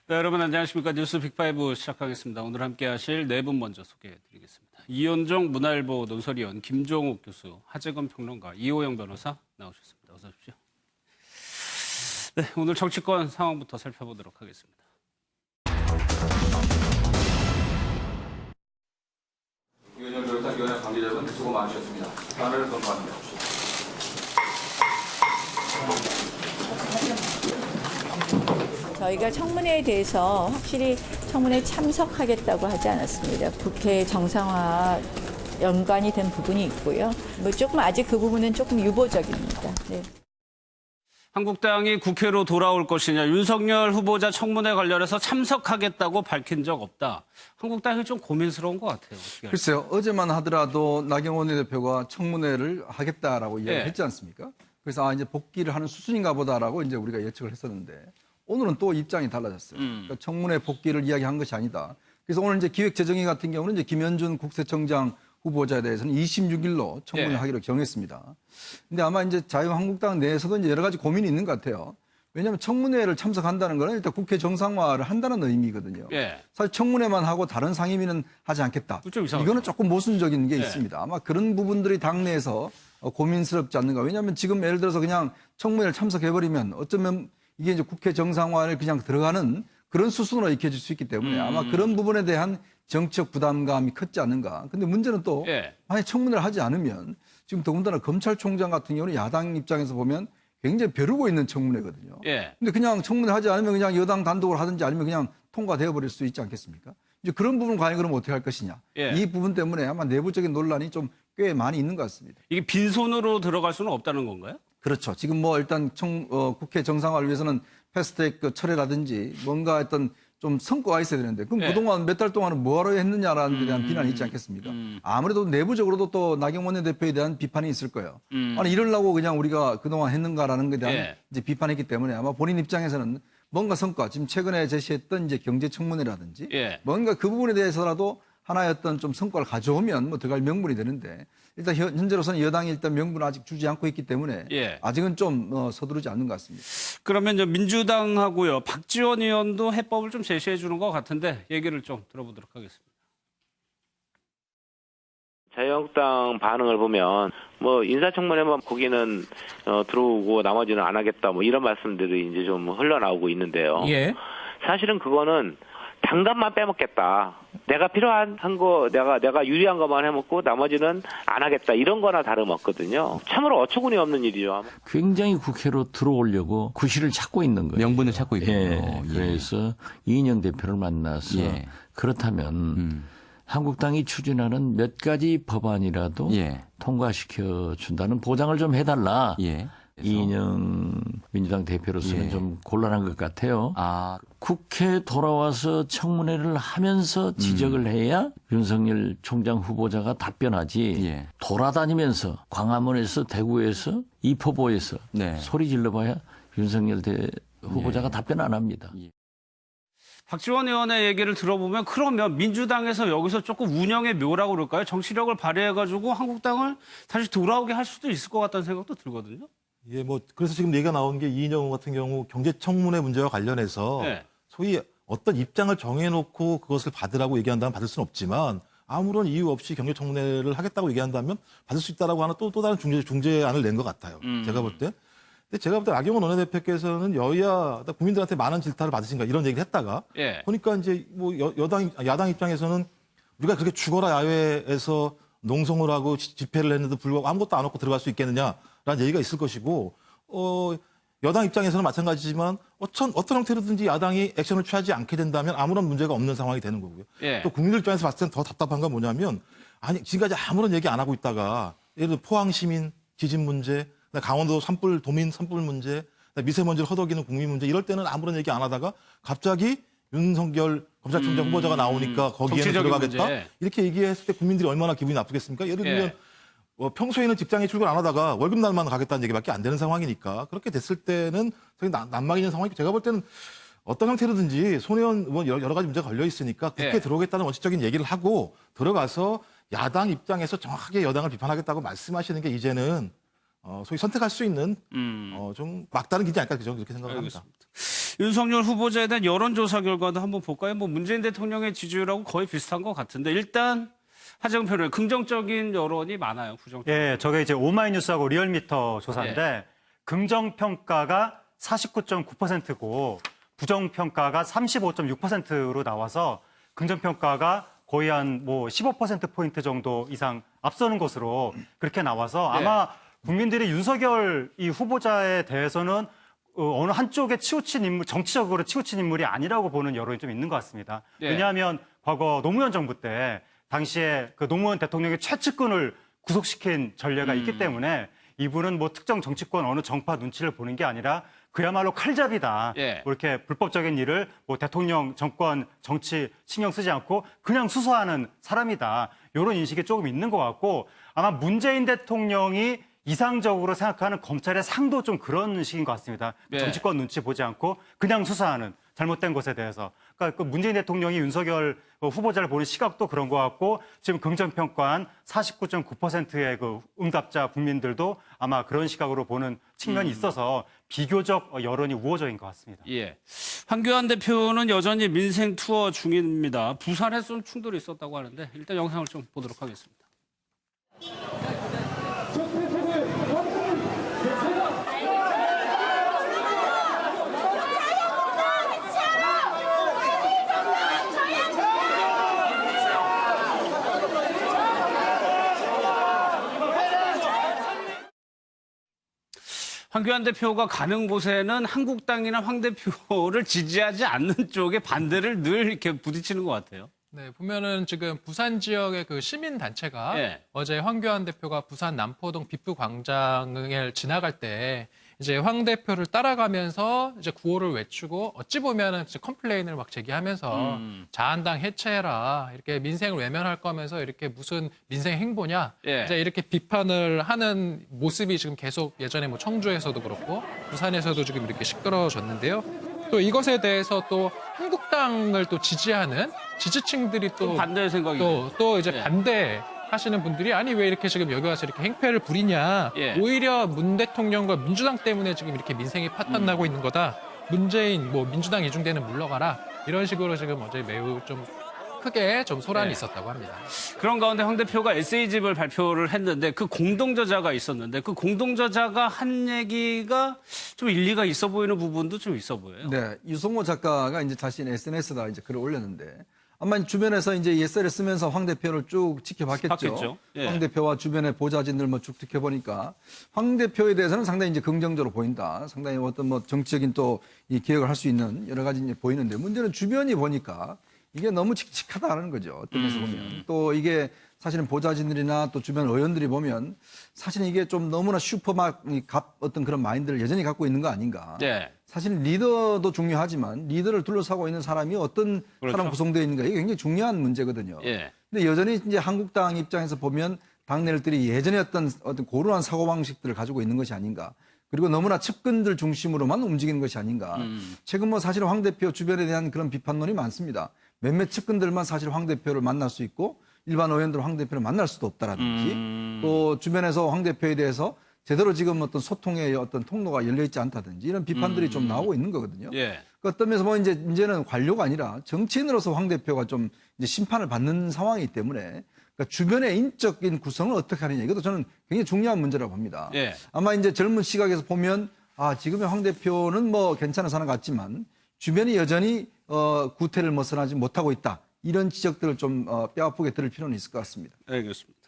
네, 여러분 안녕하십니까. 뉴스 빅5 시작하겠습니다. 오늘 함께 하실 네 분 먼저 소개해드리겠습니다. 이현종 문화일보 논설위원, 김종욱 교수, 하재건 평론가, 이호영 변호사 나오셨습니다. 어서 오십시오. 네, 오늘 정치권 상황부터 살펴보도록 하겠습니다. 이현영 변호사, 이현영 관계자분 수고 많으셨습니다. 단어를 건강합니다. 저희가 청문회에 대해서 확실히 청문회에 참석하겠다고 하지 않았습니다. 국회 정상화 연관이 된 부분이 있고요. 조금 아직 그 부분은 조금 유보적입니다. 네. 한국당이 국회로 돌아올 것이냐, 윤석열 후보자 청문회 관련해서 참석하겠다고 밝힌 적 없다. 한국당이 좀 고민스러운 것 같아요. 글쎄요. 어제만 하더라도 나경원 대표가 청문회를 하겠다라고 이야기했지 않습니까? 그래서 이제 복귀를 하는 수순인가 보다라고 이제 우리가 예측을 했었는데 오늘은 또 입장이 달라졌어요. 그러니까 청문회 복귀를 이야기한 것이 아니다. 그래서 오늘 이제 기획재정위 같은 경우는 이제 김현준 국세청장 후보자에 대해서는 26일로 청문회 하기로 정했습니다. 근데 아마 이제 자유한국당 내에서도 이제 여러 가지 고민이 있는 것 같아요. 왜냐하면 청문회를 참석한다는 거는 일단 국회 정상화를 한다는 의미거든요. 사실 청문회만 하고 다른 상임위는 하지 않겠다. 이거는 조금 모순적인 게 있습니다. 아마 그런 부분들이 당내에서 고민스럽지 않는가. 왜냐하면 지금 예를 들어서 그냥 청문회를 참석해버리면 어쩌면 이게 이제 국회 정상화를 그냥 들어가는 그런 수순으로 익혀질 수 있기 때문에 아마 그런 부분에 대한 정치적 부담감이 컸지 않는가. 근데 문제는 또 만약 청문회를 하지 않으면 지금 더군다나 검찰총장 같은 경우는 야당 입장에서 보면 굉장히 벼르고 있는 청문회거든요. 근데 그냥 청문회 하지 않으면 그냥 여당 단독으로 하든지 아니면 그냥 통과되어 버릴 수 있지 않겠습니까? 이제 그런 부분 과연 그럼 어떻게 할 것이냐. 이 부분 때문에 아마 내부적인 논란이 좀 꽤 많이 있는 것 같습니다. 이게 빈손으로 들어갈 수는 없다는 건가요? 그렇죠. 지금 뭐 일단 국회 정상화를 위해서는 패스트트랙 철회라든지 뭔가 어떤 좀 성과가 있어야 되는데 그럼 그동안 몇 달 동안은 뭐하러 했느냐라는 데 대한 비난이 있지 않겠습니까? 아무래도 내부적으로도 또 나경원 대표에 대한 비판이 있을 거예요. 아니 이러려고 그냥 우리가 그동안 했는가라는 것에 대한 이제 비판했기 때문에 아마 본인 입장에서는 뭔가 성과, 지금 최근에 제시했던 이제 경제청문회라든지 뭔가 그 부분에 대해서라도 하나의 어떤 좀 성과를 가져오면 뭐 들어갈 명분이 되는데 일단 현재로서는 여당이 일단 명분을 아직 주지 않고 있기 때문에 아직은 좀 서두르지 않는 것 같습니다. 그러면 이제 민주당하고요. 박지원 의원도 해법을 좀 제시해 주는 것 같은데 얘기를 좀 들어보도록 하겠습니다. 자유한국당 반응을 보면 뭐 인사청문회만 거기는 들어오고 나머지는 안 하겠다 뭐 이런 말씀들이 이제 좀 흘러나오고 있는데요. 사실은 그거는 당감만 빼먹겠다. 내가 필요한 거, 내가 유리한 것만 해먹고 나머지는 안 하겠다. 이런 거나 다름없거든요. 참으로 어처구니 없는 일이죠. 굉장히 국회로 들어오려고 구실을 찾고 있는 거예요. 명분을 찾고 있군요. 그래서 이인영 대표를 만나서 그렇다면 한국당이 추진하는 몇 가지 법안이라도 통과시켜 준다는 보장을 좀 해달라. 이인영 민주당 대표로서는 좀 곤란한 것 같아요. 국회에 돌아와서 청문회를 하면서 지적을 해야 윤석열 총장 후보자가 답변하지 돌아다니면서 광화문에서 대구에서 이포보에서 소리 질러봐야 윤석열 후보자가 답변 안 합니다. 박지원 의원의 얘기를 들어보면 그러면 민주당에서 여기서 조금 운영의 묘라고 그럴까요? 정치력을 발휘해가지고 한국당을 다시 돌아오게 할 수도 있을 것 같다는 생각도 들거든요. 그래서 지금 얘기가 나온 게 이인영 같은 경우 경제청문회 문제와 관련해서 소위 어떤 입장을 정해놓고 그것을 받으라고 얘기한다면 받을 수는 없지만 아무런 이유 없이 경제청문회를 하겠다고 얘기한다면 받을 수 있다라고 하는 또 다른 중재안을 낸 것 같아요. 제가 볼 때. 근데 제가 볼 때 나경원 원내대표께서는 여야 국민들한테 많은 질타를 받으신가 이런 얘기를 했다가 보니까 이제 뭐 야당 입장에서는 우리가 그렇게 죽어라 야외에서 농성을 하고 집회를 했는데도 불구하고 아무것도 안 얻고 들어갈 수 있겠느냐라는 얘기가 있을 것이고 여당 입장에서는 마찬가지지만 어떤 형태로든지 야당이 액션을 취하지 않게 된다면 아무런 문제가 없는 상황이 되는 거고요. 또 국민들 입장에서 봤을 땐 더 답답한 건 뭐냐면 아니 지금까지 아무런 얘기 안 하고 있다가 예를 들어 포항 시민 지진 문제, 강원도 도민 산불 문제, 미세먼지를 허덕이는 국민 문제 이럴 때는 아무런 얘기 안 하다가 갑자기 윤석열 검찰총장 후보자가 나오니까 거기에는 들어가겠다 이렇게 얘기했을 때 국민들이 얼마나 기분이 나쁘겠습니까? 예를 들면 평소에는 직장에 출근 안 하다가 월급날만 가겠다는 얘기밖에 안 되는 상황이니까 그렇게 됐을 때는 되게 난망이 있는 상황이고 제가 볼 때는 어떤 형태로든지 손혜원 의원 여러 가지 문제가 걸려 있으니까 국회에 들어오겠다는 원칙적인 얘기를 하고 들어가서 야당 입장에서 정확하게 여당을 비판하겠다고 말씀하시는 게 이제는 소위 선택할 수 있는 좀 막다른 길이 아닐까 그렇게 생각을 합니다. 윤석열 후보자에 대한 여론조사 결과도 한번 볼까요? 뭐 문재인 대통령의 지지율하고 거의 비슷한 것 같은데 일단 하재근 평론가 긍정적인 여론이 많아요. 부정적. 예, 저게 이제 오마이뉴스하고 리얼미터 조사인데 긍정 평가가 49.9%고 부정 평가가 35.6%로 나와서 긍정 평가가 거의 한 뭐 15%포인트 정도 이상 앞서는 것으로 그렇게 나와서 아마 국민들이 윤석열 이 후보자에 대해서는 어느 한쪽에 치우친 인물, 정치적으로 치우친 인물이 아니라고 보는 여론이 좀 있는 것 같습니다. 왜냐하면 과거 노무현 정부 때 당시에 그 노무현 대통령의 최측근을 구속시킨 전례가 있기 때문에 이분은 뭐 특정 정치권 어느 정파 눈치를 보는 게 아니라 그야말로 칼잡이다. 뭐 이렇게 불법적인 일을 뭐 대통령, 정권, 정치 신경 쓰지 않고 그냥 수사하는 사람이다. 이런 인식이 조금 있는 것 같고 아마 문재인 대통령이 이상적으로 생각하는 검찰의 상도 좀 그런 식인 것 같습니다. 정치권 눈치 보지 않고 그냥 수사하는 잘못된 것에 대해서. 그러니까 그 문재인 대통령이 윤석열 후보자를 보는 시각도 그런 것 같고 지금 긍정평가한 49.9%의 그 응답자 국민들도 아마 그런 시각으로 보는 측면이 있어서 비교적 여론이 우호적인 것 같습니다. 예. 황교안 대표는 여전히 민생 투어 중입니다. 부산에서 좀 충돌이 있었다고 하는데 일단 영상을 좀 보도록 하겠습니다. 황교안 대표가 가는 곳에는 한국당이나 황 대표를 지지하지 않는 쪽에 반대를 늘 이렇게 부딪히는 것 같아요. 네, 보면은 지금 부산 지역의 그 시민단체가 어제 황교안 대표가 부산 남포동 비프 광장을 지나갈 때 이제 황 대표를 따라가면서 이제 구호를 외치고 어찌 보면은 이제 컴플레인을 막 제기하면서 자한당 해체해라 이렇게 민생을 외면할 거면서 이렇게 무슨 민생 행보냐 이제 이렇게 비판을 하는 모습이 지금 계속 예전에 뭐 청주에서도 그렇고 부산에서도 지금 이렇게 시끄러워졌는데요. 또 이것에 대해서 또 한국당을 또 지지하는 지지층들이 또 반대 생각이 또 이제 반대 하시는 분들이 아니 왜 이렇게 지금 여기 와서 이렇게 행패를 부리냐. 오히려 문 대통령과 민주당 때문에 지금 이렇게 민생이 파탄나고 있는 거다. 문재인 뭐 민주당 이중대는 물러가라. 이런 식으로 지금 어제 매우 좀 크게 좀 소란이 있었다고 합니다. 그런 가운데 황 대표가 에세이집을 발표를 했는데 그 공동저자가 있었는데 그 공동저자가 한 얘기가 좀 일리가 있어 보이는 부분도 좀 있어 보여요. 네, 유성모 작가가 이제 자신 SNS에다 이제 글을 올렸는데 아마 주변에서 이제 예설을 쓰면서 황 대표를 쭉 지켜봤겠죠. 황 대표와 주변의 보좌진들 뭐 쭉 지켜보니까 황 대표에 대해서는 상당히 이제 긍정적으로 보인다. 상당히 어떤 뭐 정치적인 또 이 기획을 할 수 있는 여러 가지 이제 보이는데 문제는 주변이 보니까 이게 너무 칙칙하다는 거죠. 어떤 면에서 보면. 또 이게 사실은 보좌진들이나 또 주변 의원들이 보면 사실은 이게 좀 너무나 슈퍼막 어떤 그런 마인드를 여전히 갖고 있는 거 아닌가. 사실 리더도 중요하지만 리더를 둘러싸고 있는 사람이 어떤 사람 구성되어 있는가 이게 굉장히 중요한 문제거든요. 근데 여전히 이제 한국당 입장에서 보면 당내들이 예전에 어떤 고루한 사고방식들을 가지고 있는 것이 아닌가. 그리고 너무나 측근들 중심으로만 움직이는 것이 아닌가. 최근 뭐 사실 황 대표 주변에 대한 그런 비판론이 많습니다. 몇몇 측근들만 사실 황 대표를 만날 수 있고 일반 의원들 황 대표를 만날 수도 없다라든지 또 주변에서 황 대표에 대해서 제대로 지금 어떤 소통의 어떤 통로가 열려 있지 않다든지 이런 비판들이 좀 나오고 있는 거거든요. 그 어떤 면에서 뭐 이제는 관료가 아니라 정치인으로서 황 대표가 좀 이제 심판을 받는 상황이기 때문에 그러니까 주변의 인적인 구성을 어떻게 하느냐 이것도 저는 굉장히 중요한 문제라고 봅니다. 아마 이제 젊은 시각에서 보면 아 지금의 황 대표는 뭐 괜찮은 사람 같지만 주변이 여전히 구태를 벗어나지 못하고 있다. 이런 지적들을 좀 뼈아프게 들을 필요는 있을 것 같습니다. 알겠습니다.